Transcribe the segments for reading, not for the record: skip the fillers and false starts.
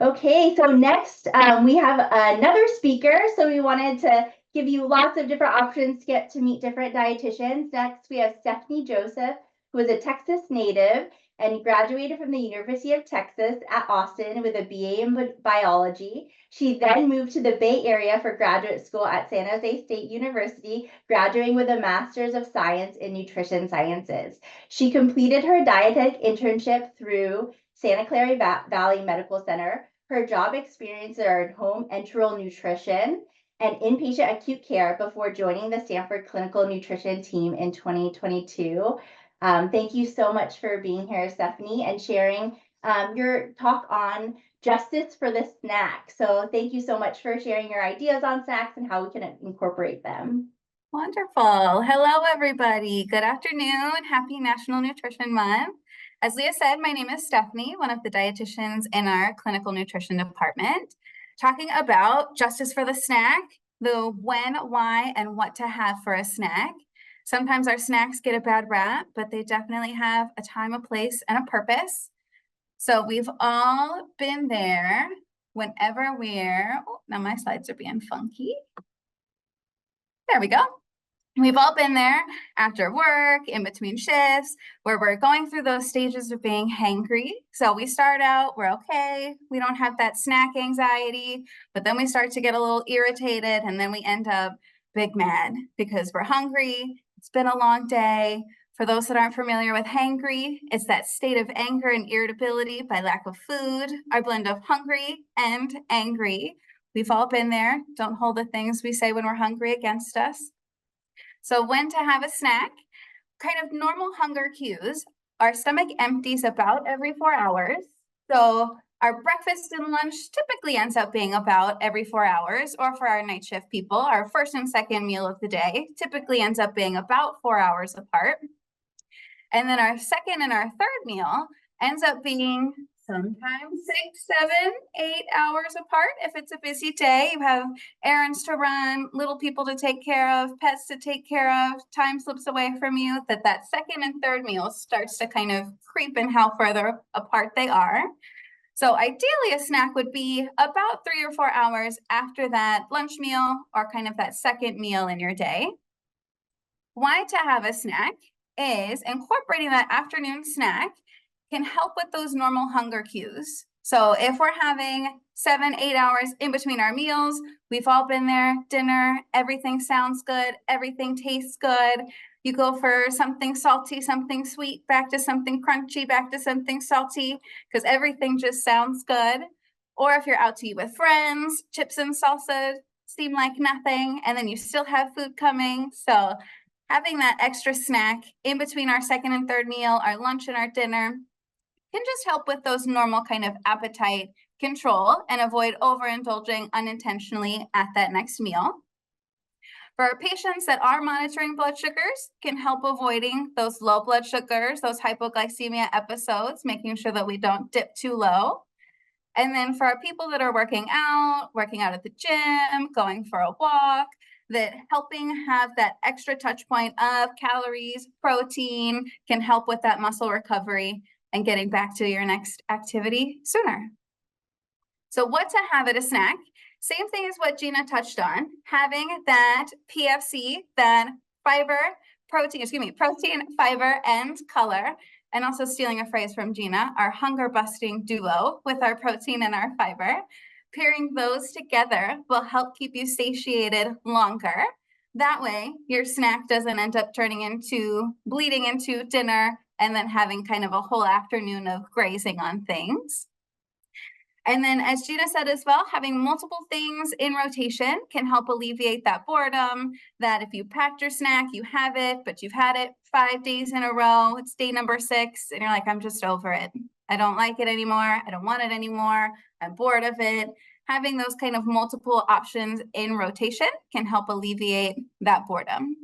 Okay, so next we have another speaker. So we wanted to give you lots of different options to get to meet different dietitians. Next, we have Stephani Joseph, who is a Texas native and graduated from the University of Texas at Austin with a BA in biology. She then moved to the Bay Area for graduate school at San Jose State University, graduating with a Master's of Science in Nutrition Sciences. She completed her dietetic internship through Santa Clara Valley Medical Center. Her job experiences are in home enteral nutrition and inpatient acute care before joining the Stanford Clinical Nutrition team in 2022. Thank you so much for being here, Stephani, and sharing your talk on justice for the snack. So thank you so much for sharing your ideas on snacks and how we can incorporate them. Wonderful. Hello, everybody. Good afternoon. Happy National Nutrition Month. As Leah said, my name is Stephani, one of the dietitians in our clinical nutrition department, talking about justice for the snack, the when, why, and what to have for a snack. Sometimes our snacks get a bad rap, but they definitely have a time, a place, and a purpose. So we've all been there whenever now my slides are being funky. There we go. We've all been there after work, in between shifts, where we're going through those stages of being hangry. So we start out, we're okay, we don't have that snack anxiety, but then we start to get a little irritated, and then we end up big mad because we're hungry. It's been a long day. For those that aren't familiar with hangry, it's that state of anger and irritability by lack of food, our blend of hungry and angry. We've all been there. Don't hold the things we say when we're hungry against us. So when to have a snack, kind of normal hunger cues. Our stomach empties about every 4 hours. So our breakfast and lunch typically ends up being about every 4 hours, or for our night shift people, our first and second meal of the day typically ends up being about 4 hours apart. And then our second and our third meal ends up being sometimes 6, 7, 8 hours apart. If it's a busy day, you have errands to run, little people to take care of, pets to take care of, time slips away from you, that second and third meal starts to kind of creep in how further apart they are. So ideally, a snack would be about 3 or 4 hours after that lunch meal or kind of that second meal in your day. Why to have a snack is incorporating that afternoon snack can help with those normal hunger cues. So if we're having 7, 8 hours in between our meals, we've all been there, dinner, everything sounds good, everything tastes good. You go for something salty, something sweet, back to something crunchy, back to something salty, because everything just sounds good. Or if you're out to eat with friends, chips and salsa seem like nothing, and then you still have food coming. So having that extra snack in between our second and third meal, our lunch and our dinner, can just help with those normal kind of appetite control and avoid overindulging unintentionally at that next meal. For our patients that are monitoring blood sugars, can help avoiding those low blood sugars, those hypoglycemia episodes, making sure that we don't dip too low. And then for our people that are working out at the gym, going for a walk, that helping have that extra touch point of calories, protein, can help with that muscle recovery and getting back to your next activity sooner. So what to have at a snack? Same thing as what Gina touched on, having that PFC, that protein, fiber, and color, and also stealing a phrase from Gina, our hunger-busting duo with our protein and our fiber. Pairing those together will help keep you satiated longer. That way, your snack doesn't end up bleeding into dinner and then having kind of a whole afternoon of grazing on things. And then, as Gina said as well, having multiple things in rotation can help alleviate that boredom, that if you packed your snack, you have it, but you've had it 5 days in a row, it's day number 6, and you're like, I'm just over it. I don't like it anymore. I don't want it anymore. I'm bored of it. Having those kind of multiple options in rotation can help alleviate that boredom.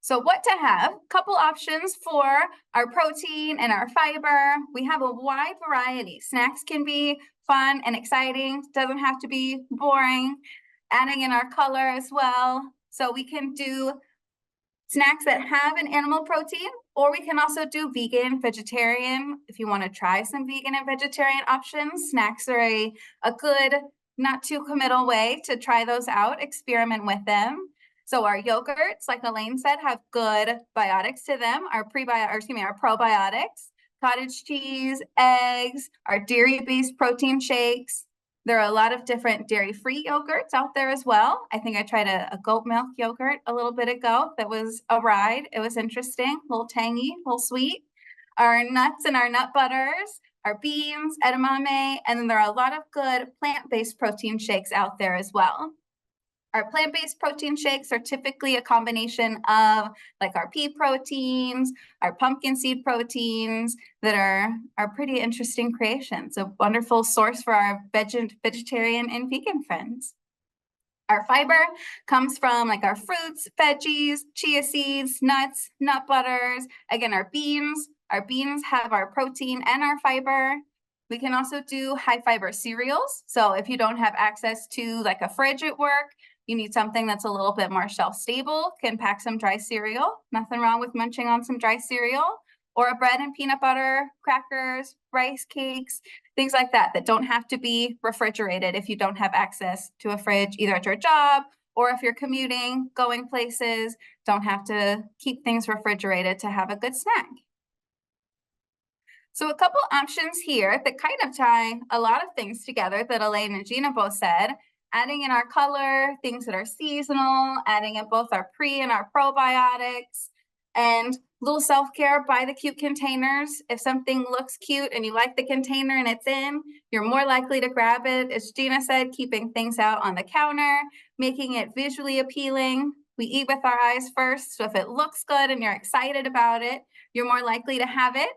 So what to have, couple options for our protein and our fiber. We have a wide variety. Snacks can be fun and exciting, doesn't have to be boring. Adding in our color as well. So we can do snacks that have an animal protein, or we can also do vegan, vegetarian. If you want to try some vegan and vegetarian options, snacks are a good, not too committal way to try those out, experiment with them. So our yogurts, like Elaine said, have good biotics to them, our probiotics, cottage cheese, eggs, our dairy-based protein shakes. There are a lot of different dairy-free yogurts out there as well. I think I tried a goat milk yogurt a little bit ago. That was a ride. It was interesting, a little tangy, a little sweet. Our nuts and our nut butters, our beans, edamame, and then there are a lot of good plant-based protein shakes out there as well. Our plant-based protein shakes are typically a combination of like our pea proteins, our pumpkin seed proteins that are pretty interesting creations, a wonderful source for our vegetarian and vegan friends. Our fiber comes from like our fruits, veggies, chia seeds, nuts, nut butters. Again, our beans have our protein and our fiber. We can also do high fiber cereals. So if you don't have access to like a fridge at work, you need something that's a little bit more shelf stable, can pack some dry cereal. Nothing wrong with munching on some dry cereal, or a bread and peanut butter, crackers, rice cakes, things like that don't have to be refrigerated if you don't have access to a fridge, either at your job or if you're commuting, going places, don't have to keep things refrigerated to have a good snack. So a couple options here that kind of tie a lot of things together that Elaine and Gina both said. Adding in our color, things that are seasonal, adding in both our pre and our probiotics, and little self-care, buy the cute containers. If something looks cute and you like the container and it's in, you're more likely to grab it. As Gina said, keeping things out on the counter, making it visually appealing. We eat with our eyes first, so if it looks good and you're excited about it, you're more likely to have it.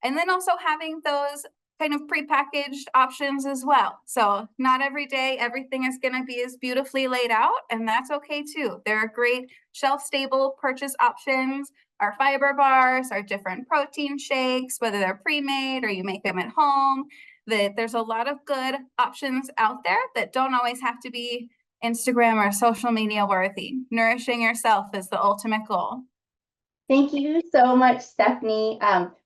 And then also having those kind of prepackaged options as well. So not every day, everything is going to be as beautifully laid out, and that's okay too. There are great shelf-stable purchase options, our fiber bars, our different protein shakes, whether they're pre-made or you make them at home. There's a lot of good options out there that don't always have to be Instagram or social media worthy. Nourishing yourself is the ultimate goal. Thank you so much, Stephanie.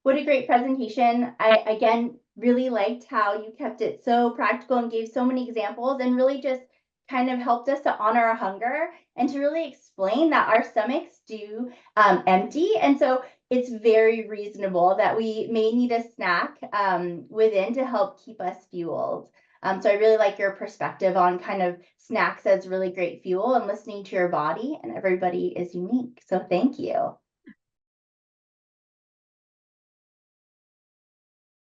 What a great presentation. I, again, really liked how you kept it so practical and gave so many examples and really just kind of helped us to honor our hunger and to really explain that our stomachs do empty. And so it's very reasonable that we may need a snack within to help keep us fueled. So I really like your perspective on kind of snacks as really great fuel and listening to your body, and everybody is unique. So thank you.